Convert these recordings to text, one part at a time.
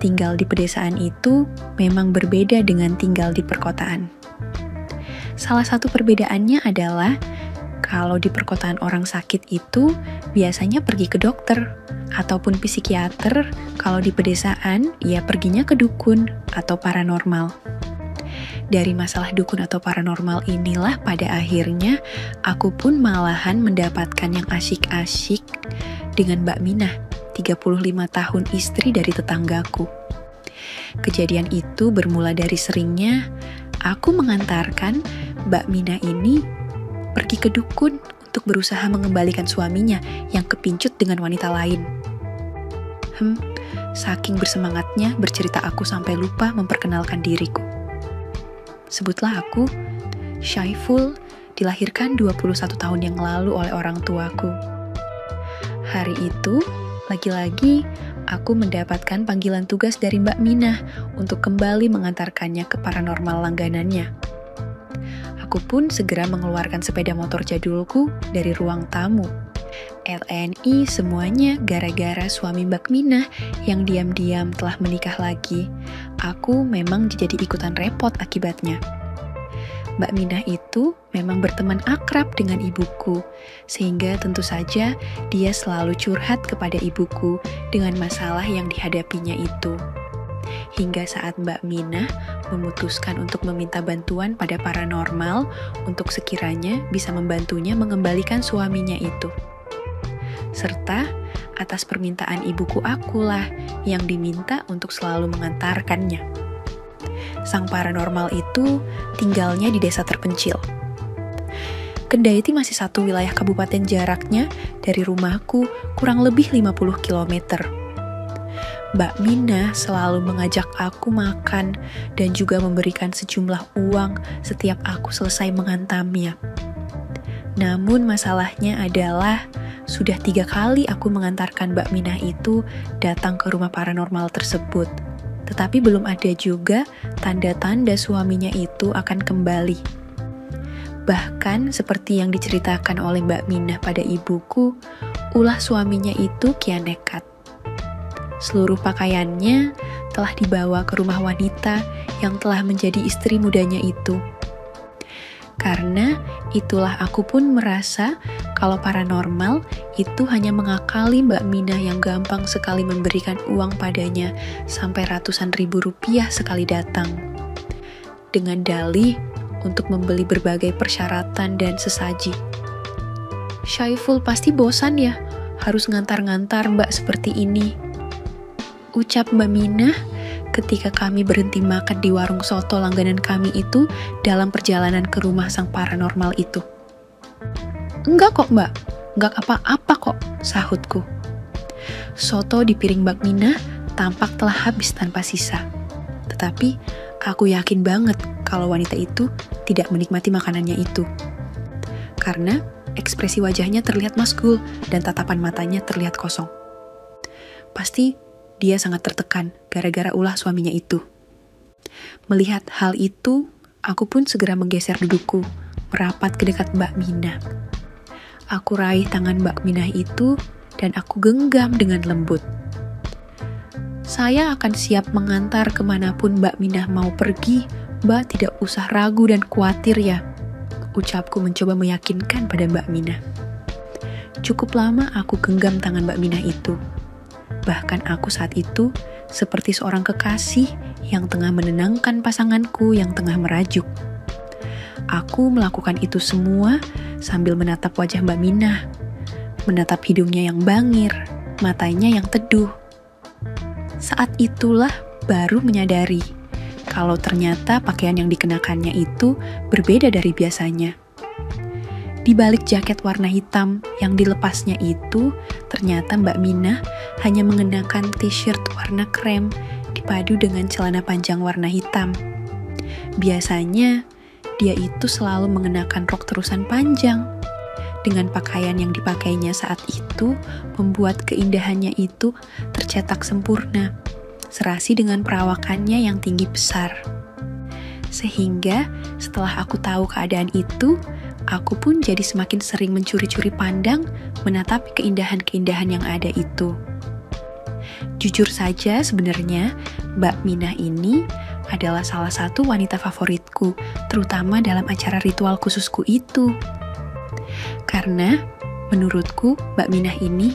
tinggal di pedesaan itu memang berbeda dengan tinggal di perkotaan. Salah satu perbedaannya adalah kalau di perkotaan orang sakit itu biasanya pergi ke dokter ataupun psikiater, kalau di pedesaan ya perginya ke dukun atau paranormal. Dari masalah dukun atau paranormal inilah pada akhirnya aku pun malahan mendapatkan yang asyik-asyik dengan Mbak Minah, 35 tahun istri dari tetanggaku. Kejadian itu bermula dari seringnya aku mengantarkan Mbak Minah ini pergi ke dukun untuk berusaha mengembalikan suaminya yang kepincut dengan wanita lain. Saking bersemangatnya bercerita aku sampai lupa memperkenalkan diriku. Sebutlah aku, Syaiful, dilahirkan 21 tahun yang lalu oleh orang tuaku. Hari itu, lagi-lagi aku mendapatkan panggilan tugas dari Mbak Minah untuk kembali mengantarkannya ke paranormal langganannya. Aku pun segera mengeluarkan sepeda motor jadulku dari ruang tamu. LNI semuanya gara-gara suami Mbak Minah yang diam-diam telah menikah lagi. Aku memang jadi ikutan repot akibatnya. Mbak Minah itu memang berteman akrab dengan ibuku, sehingga tentu saja dia selalu curhat kepada ibuku dengan masalah yang dihadapinya itu. Hingga saat Mbak Minah memutuskan untuk meminta bantuan pada paranormal untuk sekiranya bisa membantunya mengembalikan suaminya itu. Serta atas permintaan ibuku akulah yang diminta untuk selalu mengantarkannya. Sang paranormal itu tinggalnya di desa terpencil. Kendati masih satu wilayah kabupaten jaraknya dari rumahku kurang lebih 50 km. Mbak Minah selalu mengajak aku makan dan juga memberikan sejumlah uang setiap aku selesai menghantamnya. Namun masalahnya adalah sudah 3 kali aku mengantarkan Mbak Minah itu datang ke rumah paranormal tersebut. Tetapi belum ada juga tanda-tanda suaminya itu akan kembali. Bahkan seperti yang diceritakan oleh Mbak Minah pada ibuku, ulah suaminya itu kian nekat. Seluruh pakaiannya telah dibawa ke rumah wanita yang telah menjadi istri mudanya itu. Karena itulah aku pun merasa kalau paranormal itu hanya mengakali Mbak Minah yang gampang sekali memberikan uang padanya sampai ratusan ribu rupiah sekali datang. Dengan dalih untuk membeli berbagai persyaratan dan sesaji. Syaiful pasti bosan ya, harus ngantar-ngantar Mbak seperti ini. Ucap Mbak Minah ketika kami berhenti makan di warung soto langganan kami itu dalam perjalanan ke rumah sang paranormal itu. Enggak kok Mbak, enggak apa-apa kok, sahutku. Soto di piring Mbak Minah tampak telah habis tanpa sisa. Tetapi aku yakin banget kalau wanita itu tidak menikmati makanannya itu. Karena ekspresi wajahnya terlihat masgul dan tatapan matanya terlihat kosong. Pasti dia sangat tertekan gara-gara ulah suaminya itu. Melihat hal itu, aku pun segera menggeser dudukku, merapat ke dekat Mbak Minah. Aku raih tangan Mbak Minah itu dan aku genggam dengan lembut. Saya akan siap mengantar kemanapun Mbak Minah mau pergi. Mbak tidak usah ragu dan khawatir ya, ucapku mencoba meyakinkan pada Mbak Minah. Cukup lama aku genggam tangan Mbak Minah itu. Bahkan aku saat itu seperti seorang kekasih yang tengah menenangkan pasanganku yang tengah merajuk. Aku melakukan itu semua sambil menatap wajah Mbak Minah, menatap hidungnya yang bangir, matanya yang teduh. Saat itulah baru menyadari kalau ternyata pakaian yang dikenakannya itu berbeda dari biasanya. Di balik jaket warna hitam yang dilepasnya itu, ternyata Mbak Minah hanya mengenakan t-shirt warna krem dipadu dengan celana panjang warna hitam. Biasanya, dia itu selalu mengenakan rok terusan panjang. Dengan pakaian yang dipakainya saat itu, membuat keindahannya itu tercetak sempurna, serasi dengan perawakannya yang tinggi besar. Sehingga, setelah aku tahu keadaan itu, aku pun jadi semakin sering mencuri-curi pandang menatap keindahan-keindahan yang ada itu. Jujur saja sebenarnya Mbak Minah ini adalah salah satu wanita favoritku, terutama dalam acara ritual khususku itu. Karena menurutku Mbak Minah ini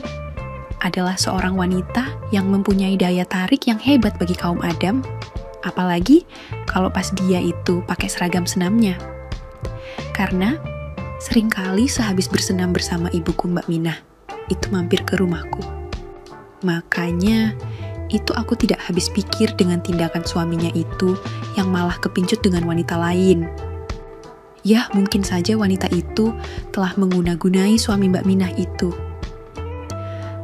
adalah seorang wanita yang mempunyai daya tarik yang hebat bagi kaum Adam, apalagi kalau pas dia itu pakai seragam senamnya. Karena seringkali sehabis bersenam bersama ibuku Mbak Minah, itu mampir ke rumahku. Makanya, itu aku tidak habis pikir dengan tindakan suaminya itu yang malah kepincut dengan wanita lain. Ya, mungkin saja wanita itu telah mengguna-gunai suami Mbak Minah itu.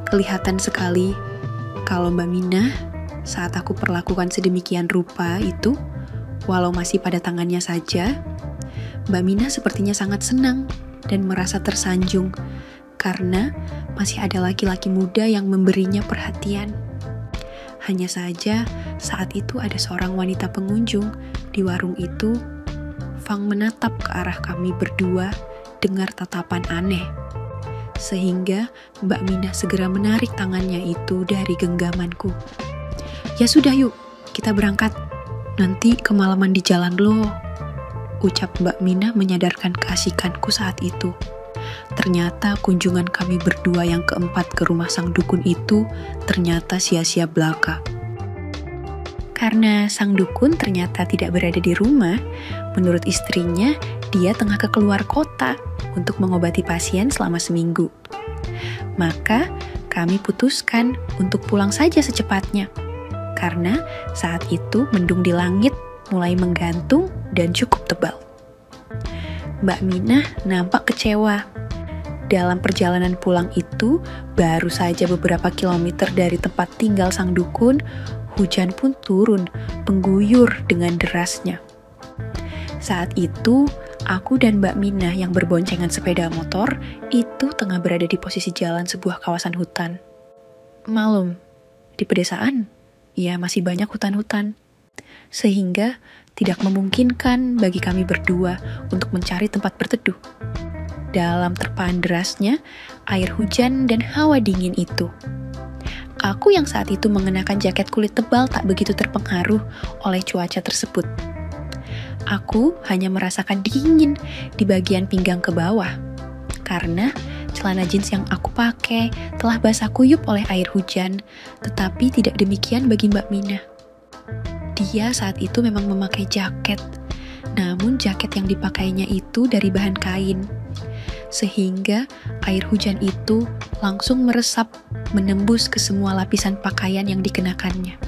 Kelihatan sekali kalau Mbak Minah saat aku perlakukan sedemikian rupa itu, walau masih pada tangannya saja, Mbak Minah sepertinya sangat senang dan merasa tersanjung karena masih ada laki-laki muda yang memberinya perhatian. Hanya saja saat itu ada seorang wanita pengunjung di warung itu. Fang menatap ke arah kami berdua dengan tatapan aneh. Sehingga Mbak Minah segera menarik tangannya itu dari genggamanku. "Ya sudah yuk, kita berangkat. Nanti kemalaman di jalan loh," ucap Mbak Minah menyadarkan keasikanku saat itu. Ternyata kunjungan kami berdua yang keempat ke rumah sang dukun itu ternyata sia-sia belaka. Karena sang dukun ternyata tidak berada di rumah, menurut istrinya dia tengah keluar kota untuk mengobati pasien selama seminggu. Maka kami putuskan untuk pulang saja secepatnya. Karena saat itu mendung di langit mulai menggantung dan cukup tebal. Mbak Minah nampak kecewa. Dalam perjalanan pulang itu, baru saja beberapa kilometer dari tempat tinggal sang dukun, hujan pun turun, mengguyur dengan derasnya. Saat itu, aku dan Mbak Minah yang berboncengan sepeda motor itu tengah berada di posisi jalan sebuah kawasan hutan. Malum, di pedesaan, ya masih banyak hutan-hutan. Sehingga tidak memungkinkan bagi kami berdua untuk mencari tempat berteduh. Dalam terpaan derasnya, air hujan dan hawa dingin itu. Aku yang saat itu mengenakan jaket kulit tebal tak begitu terpengaruh oleh cuaca tersebut. Aku hanya merasakan dingin di bagian pinggang ke bawah, karena celana jeans yang aku pakai telah basah kuyup oleh air hujan, tetapi tidak demikian bagi Mbak Minah. Dia saat itu memang memakai jaket, namun jaket yang dipakainya itu dari bahan kain. Sehingga air hujan itu langsung meresap menembus ke semua lapisan pakaian yang dikenakannya.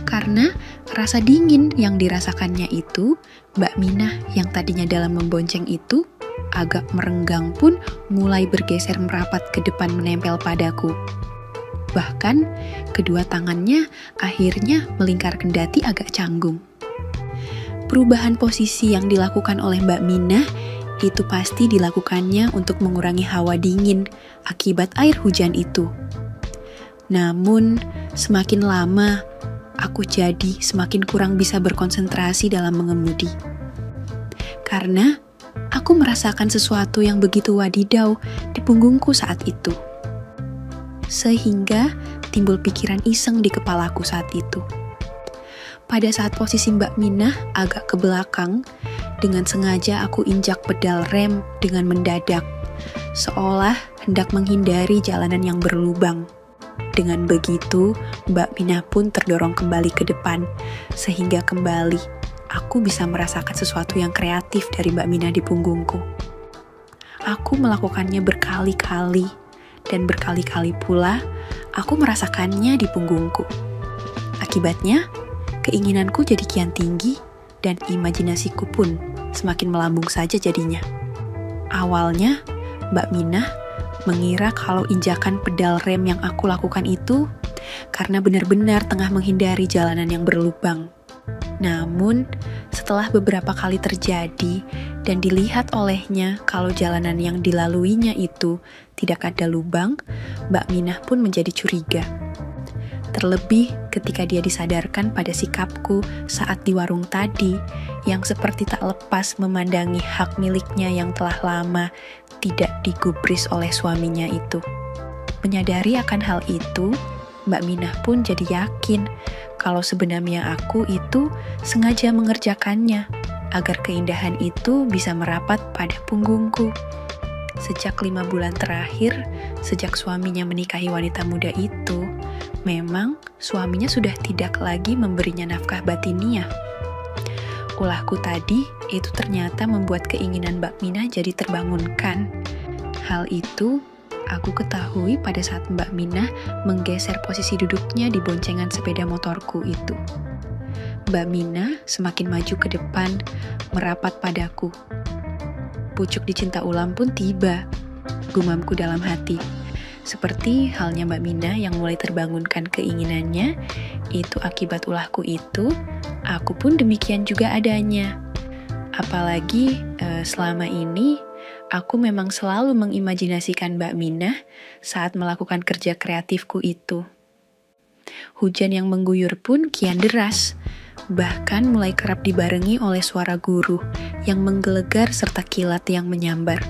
Karena rasa dingin yang dirasakannya itu, Mbak Minah yang tadinya dalam membonceng itu agak merenggang pun mulai bergeser merapat ke depan menempel padaku. Bahkan kedua tangannya akhirnya melingkar kendati agak canggung. Perubahan posisi yang dilakukan oleh Mbak Minah itu pasti dilakukannya untuk mengurangi hawa dingin akibat air hujan itu. Namun, semakin lama, aku jadi semakin kurang bisa berkonsentrasi dalam mengemudi. Karena aku merasakan sesuatu yang begitu wadidau di punggungku saat itu. Sehingga timbul pikiran iseng di kepalaku saat itu. Pada saat posisi Mbak Minah agak ke belakang, dengan sengaja aku injak pedal rem dengan mendadak, seolah hendak menghindari jalanan yang berlubang. Dengan begitu, Mbak Minah pun terdorong kembali ke depan, sehingga kembali aku bisa merasakan sesuatu yang kreatif dari Mbak Minah di punggungku. Aku melakukannya berkali-kali, dan berkali-kali pula aku merasakannya di punggungku. Akibatnya, keinginanku jadi kian tinggi, dan imajinasiku pun semakin melambung saja jadinya. Awalnya, Mbak Minah mengira kalau injakan pedal rem yang aku lakukan itu karena benar-benar tengah menghindari jalanan yang berlubang. Namun, setelah beberapa kali terjadi dan dilihat olehnya kalau jalanan yang dilaluinya itu tidak ada lubang, Mbak Minah pun menjadi curiga. Terlebih ketika dia disadarkan pada sikapku saat di warung tadi yang seperti tak lepas memandangi hak miliknya yang telah lama tidak digubris oleh suaminya itu. Menyadari akan hal itu, Mbak Minah pun jadi yakin kalau sebenarnya aku itu sengaja mengerjakannya agar keindahan itu bisa merapat pada punggungku. Sejak 5 bulan terakhir, sejak suaminya menikahi wanita muda itu, memang suaminya sudah tidak lagi memberinya nafkah batiniah. Ulahku tadi itu ternyata membuat keinginan Mbak Minah jadi terbangunkan. Hal itu aku ketahui pada saat Mbak Minah menggeser posisi duduknya di boncengan sepeda motorku itu. Mbak Minah semakin maju ke depan, merapat padaku. Pucuk dicinta ulam pun tiba, gumamku dalam hati. Seperti halnya Mbak Minah yang mulai terbangunkan keinginannya, itu akibat ulahku itu, aku pun demikian juga adanya. Apalagi selama ini, aku memang selalu mengimajinasikan Mbak Minah saat melakukan kerja kreatifku itu. Hujan yang mengguyur pun kian deras, bahkan mulai kerap dibarengi oleh suara guruh yang menggelegar serta kilat yang menyambar.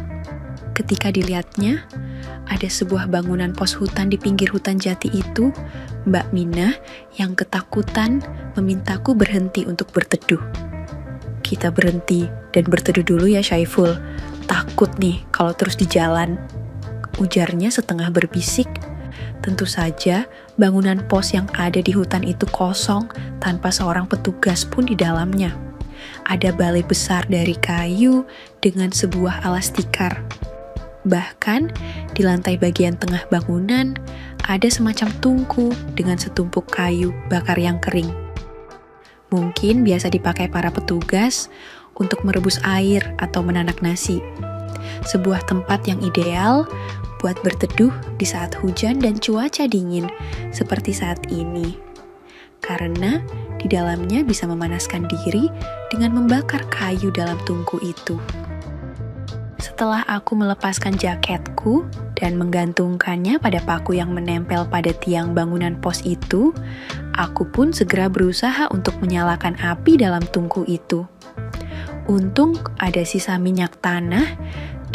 Ketika dilihatnya, ada sebuah bangunan pos hutan di pinggir hutan jati itu, Mbak Minah yang ketakutan memintaku berhenti untuk berteduh. Kita berhenti dan berteduh dulu ya Syaiful, takut nih kalau terus di jalan, ujarnya setengah berbisik. Tentu saja bangunan pos yang ada di hutan itu kosong tanpa seorang petugas pun di dalamnya. Ada balai besar dari kayu dengan sebuah alas tikar. Bahkan di lantai bagian tengah bangunan ada semacam tungku dengan setumpuk kayu bakar yang kering. Mungkin biasa dipakai para petugas untuk merebus air atau menanak nasi. Sebuah tempat yang ideal buat berteduh di saat hujan dan cuaca dingin seperti saat ini. Karena di dalamnya bisa memanaskan diri dengan membakar kayu dalam tungku itu. Setelah aku melepaskan jaketku dan menggantungkannya pada paku yang menempel pada tiang bangunan pos itu, aku pun segera berusaha untuk menyalakan api dalam tungku itu. Untung ada sisa minyak tanah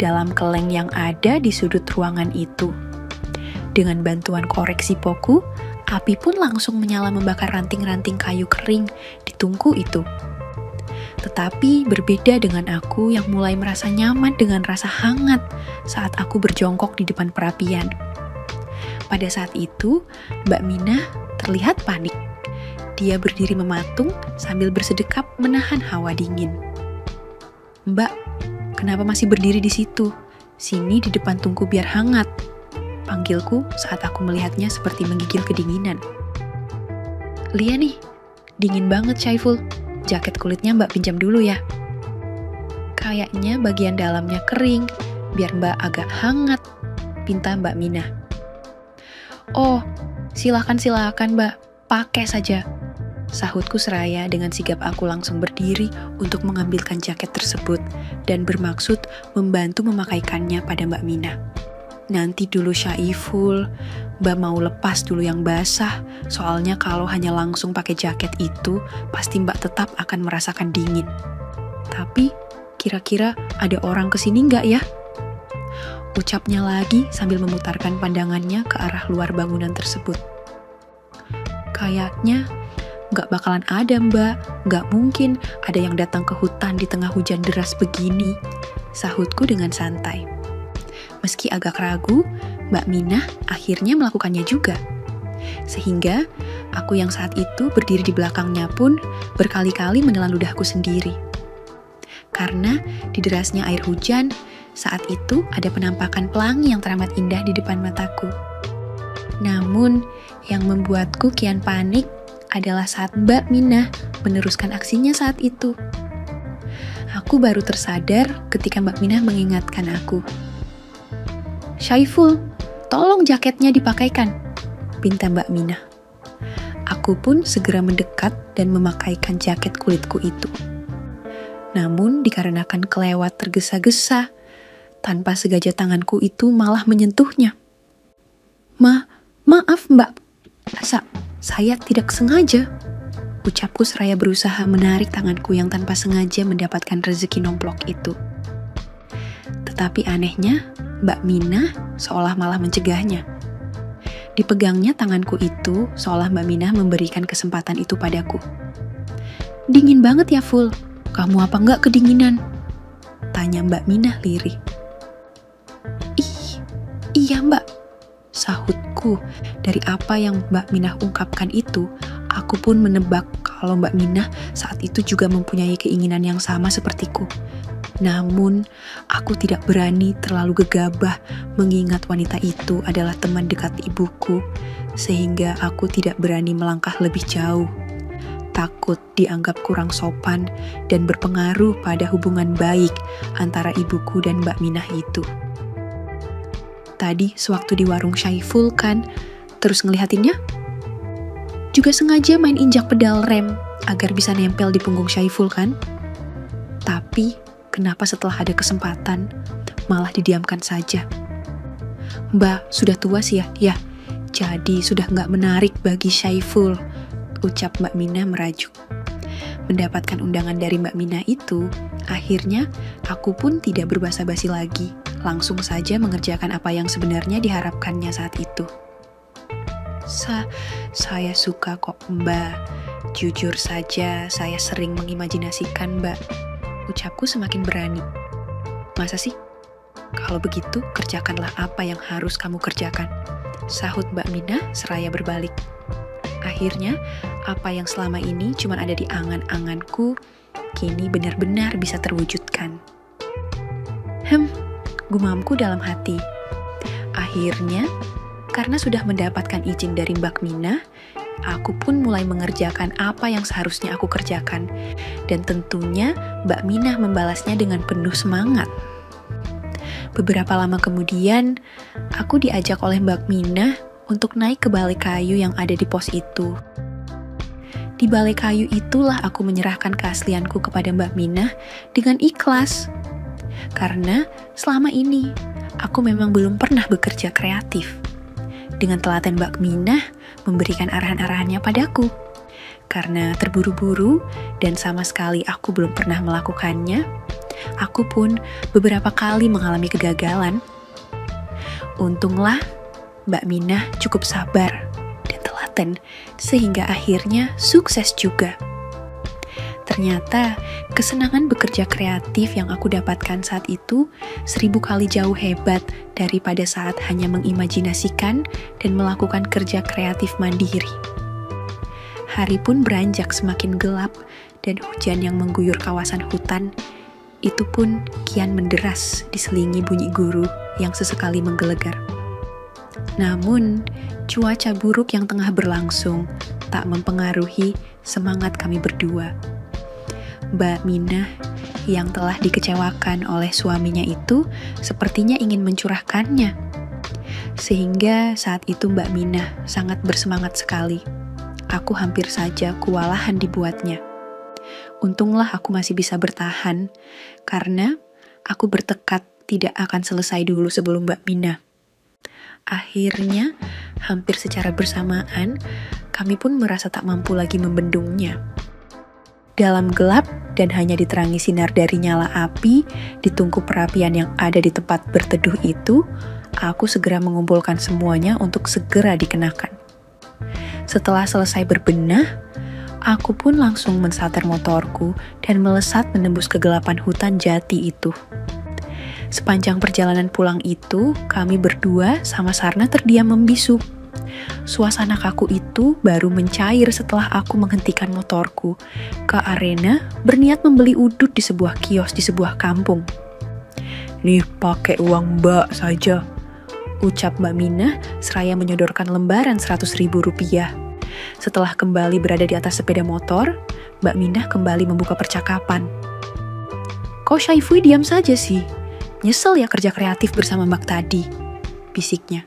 dalam keleng yang ada di sudut ruangan itu. Dengan bantuan korek sipoku, api pun langsung menyala membakar ranting-ranting kayu kering di tungku itu. Tetapi berbeda dengan aku yang mulai merasa nyaman dengan rasa hangat saat aku berjongkok di depan perapian. Pada saat itu, Mbak Minah terlihat panik. Dia berdiri mematung sambil bersedekap menahan hawa dingin. "Mbak, kenapa masih berdiri di situ? Sini di depan tungku biar hangat," panggilku saat aku melihatnya seperti menggigil kedinginan. "Lihat nih, dingin banget Syaiful. Jaket kulitnya Mbak pinjam dulu ya. Kayaknya bagian dalamnya kering, biar Mbak agak hangat," pinta Mbak Minah. "Oh, silakan Mbak, pakai saja," sahutku seraya dengan sigap aku langsung berdiri untuk mengambilkan jaket tersebut dan bermaksud membantu memakaikannya pada Mbak Minah. "Nanti dulu Syaiful, Mbak mau lepas dulu yang basah, soalnya kalau hanya langsung pakai jaket itu, pasti Mbak tetap akan merasakan dingin. Tapi, kira-kira ada orang kesini nggak ya?" Ucapnya lagi sambil memutarkan pandangannya ke arah luar bangunan tersebut. "Kayaknya nggak bakalan ada Mbak, nggak mungkin ada yang datang ke hutan di tengah hujan deras begini," sahutku dengan santai. Meski agak ragu, Mbak Minah akhirnya melakukannya juga. Sehingga aku yang saat itu berdiri di belakangnya pun berkali-kali menelan ludahku sendiri. Karena di derasnya air hujan, saat itu ada penampakan pelangi yang teramat indah di depan mataku. Namun, yang membuatku kian panik adalah saat Mbak Minah meneruskan aksinya saat itu. Aku baru tersadar ketika Mbak Minah mengingatkan aku. "Syaiful, tolong jaketnya dipakaikan," pinta Mbak Minah. Aku pun segera mendekat dan memakaikan jaket kulitku itu. Namun dikarenakan kelewat tergesa-gesa, tanpa sengaja tanganku itu malah menyentuhnya. Maaf Mbak, saya tidak sengaja," ucapku seraya berusaha menarik tanganku yang tanpa sengaja mendapatkan rezeki nomplok itu. Tetapi anehnya, Mbak Minah seolah malah mencegahnya. Dipegangnya tanganku itu seolah Mbak Minah memberikan kesempatan itu padaku. "Dingin banget ya, Ful. Kamu apa nggak kedinginan?" tanya Mbak Minah lirih. Iya Mbak, sahutku. Dari apa yang Mbak Minah ungkapkan itu, aku pun menebak kalau Mbak Minah saat itu juga mempunyai keinginan yang sama sepertiku. Namun, aku tidak berani terlalu gegabah mengingat wanita itu adalah teman dekat ibuku, sehingga aku tidak berani melangkah lebih jauh. Takut dianggap kurang sopan dan berpengaruh pada hubungan baik antara ibuku dan Mbak Minah itu. Tadi sewaktu di warung Syaiful kan, terus ngelihatinnya? Juga sengaja main injak pedal rem agar bisa nempel di punggung Syaiful kan? Tapi kenapa setelah ada kesempatan malah didiamkan saja? "Mbak, sudah tua sih ya? Jadi sudah nggak menarik bagi Syaiful," ucap Mbak Minah merajuk. Mendapatkan undangan dari Mbak Minah itu, akhirnya aku pun tidak berbasa-basi lagi. Langsung saja mengerjakan apa yang sebenarnya diharapkannya saat itu. Saya suka kok Mbak. Jujur saja saya sering mengimajinasikan Mbak. Ucapku semakin berani. "Masa sih? Kalau begitu kerjakanlah apa yang harus kamu kerjakan," sahut Mbak Minah seraya berbalik. Akhirnya, apa yang selama ini cuma ada di angan-anganku, kini benar-benar bisa terwujudkan. Gumamku dalam hati. Akhirnya, karena sudah mendapatkan izin dari Mbak Minah, aku pun mulai mengerjakan apa yang seharusnya aku kerjakan. Dan tentunya Mbak Minah membalasnya dengan penuh semangat. Beberapa lama kemudian, aku diajak oleh Mbak Minah untuk naik ke balai kayu yang ada di pos itu. Di balai kayu itulah aku menyerahkan keaslianku kepada Mbak Minah dengan ikhlas. Karena selama ini, aku memang belum pernah bekerja kreatif. Dengan telaten Mbak Minah memberikan arahan-arahannya padaku. Karena terburu-buru dan sama sekali aku belum pernah melakukannya, aku pun beberapa kali mengalami kegagalan. Untunglah, Mbak Minah cukup sabar dan telaten, sehingga akhirnya sukses juga. Ternyata, kesenangan bekerja kreatif yang aku dapatkan saat itu 1000 kali jauh hebat daripada saat hanya mengimajinasikan dan melakukan kerja kreatif mandiri. Hari pun beranjak semakin gelap dan hujan yang mengguyur kawasan hutan itu pun kian menderas diselingi bunyi guru yang sesekali menggelegar. Namun, cuaca buruk yang tengah berlangsung tak mempengaruhi semangat kami berdua. Mbak Minah yang telah dikecewakan oleh suaminya itu sepertinya ingin mencurahkannya. Sehingga saat itu Mbak Minah sangat bersemangat sekali. Aku hampir saja kewalahan dibuatnya. Untunglah aku masih bisa bertahan, karena aku bertekad tidak akan selesai dulu sebelum Mbak Minah. Akhirnya, hampir secara bersamaan, kami pun merasa tak mampu lagi membendungnya. Dalam gelap dan hanya diterangi sinar dari nyala api di tungku perapian yang ada di tempat berteduh itu, aku segera mengumpulkan semuanya untuk segera dikenakan. Setelah selesai berbenah, aku pun langsung mensater motorku dan melesat menembus kegelapan hutan jati itu. Sepanjang perjalanan pulang itu, kami berdua sama Sarna terdiam membisu. Suasana kaku itu baru mencair setelah aku menghentikan motorku ke arena berniat membeli udut di sebuah kios di sebuah kampung. "Nih, pakai uang Mbak saja," ucap Mbak Minah seraya menyodorkan lembaran 100.000 rupiah. Setelah kembali berada di atas sepeda motor, Mbak Minah kembali membuka percakapan. "Kok Syaiful diam saja sih? Nyesel ya kerja kreatif bersama Mbak tadi," bisiknya.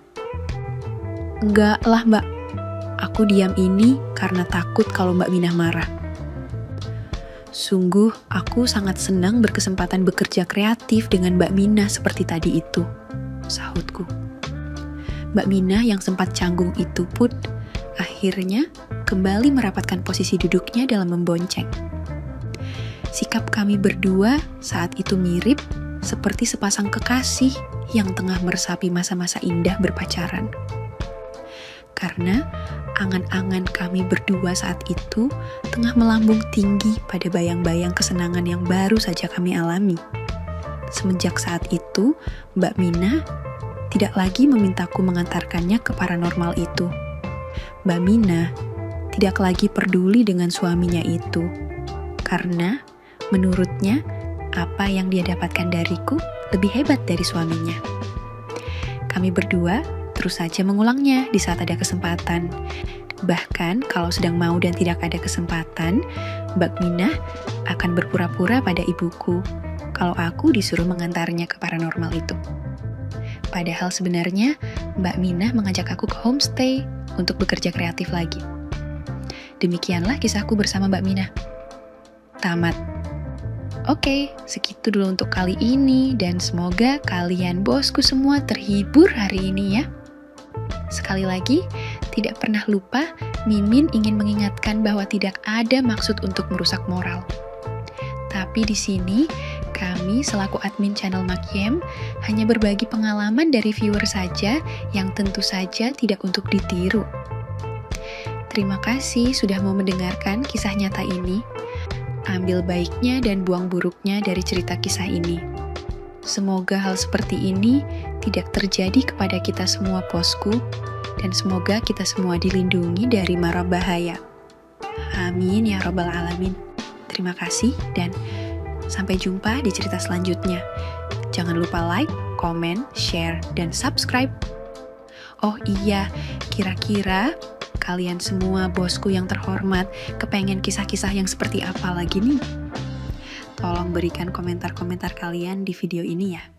"Enggak lah Mbak, aku diam ini karena takut kalau Mbak Minah marah." "Sungguh aku sangat senang berkesempatan bekerja kreatif dengan Mbak Minah seperti tadi itu," sahutku. Mbak Minah yang sempat canggung itu pun akhirnya kembali merapatkan posisi duduknya dalam membonceng. Sikap kami berdua saat itu mirip seperti sepasang kekasih yang tengah meresapi masa-masa indah berpacaran. Karena angan-angan kami berdua saat itu tengah melambung tinggi pada bayang-bayang kesenangan yang baru saja kami alami. Semenjak saat itu, Mbak Mina tidak lagi memintaku mengantarkannya ke paranormal itu. Mbak Mina tidak lagi peduli dengan suaminya itu, karena menurutnya apa yang dia dapatkan dariku lebih hebat dari suaminya. Kami berdua terus saja mengulangnya di saat ada kesempatan. Bahkan kalau sedang mau dan tidak ada kesempatan, Mbak Mina akan berpura-pura pada ibuku kalau aku disuruh mengantarnya ke paranormal itu. Padahal sebenarnya Mbak Mina mengajak aku ke homestay untuk bekerja kreatif lagi. Demikianlah kisahku bersama Mbak Mina. Tamat. Oke, segitu dulu untuk kali ini dan semoga kalian bosku semua terhibur hari ini ya. Sekali lagi, tidak pernah lupa Mimin ingin mengingatkan bahwa tidak ada maksud untuk merusak moral. Tapi di sini kami selaku admin channel Makiem hanya berbagi pengalaman dari viewer saja yang tentu saja tidak untuk ditiru. Terima kasih sudah mau mendengarkan kisah nyata ini. Ambil baiknya dan buang buruknya dari cerita kisah ini. Semoga hal seperti ini tidak terjadi kepada kita semua bosku, dan semoga kita semua dilindungi dari mara bahaya. Amin ya robbal alamin. Terima kasih dan sampai jumpa di cerita selanjutnya. Jangan lupa like, komen, share, dan subscribe. Oh iya, kira-kira kalian semua bosku yang terhormat kepengen kisah-kisah yang seperti apa lagi nih? Tolong berikan komentar-komentar kalian di video ini ya.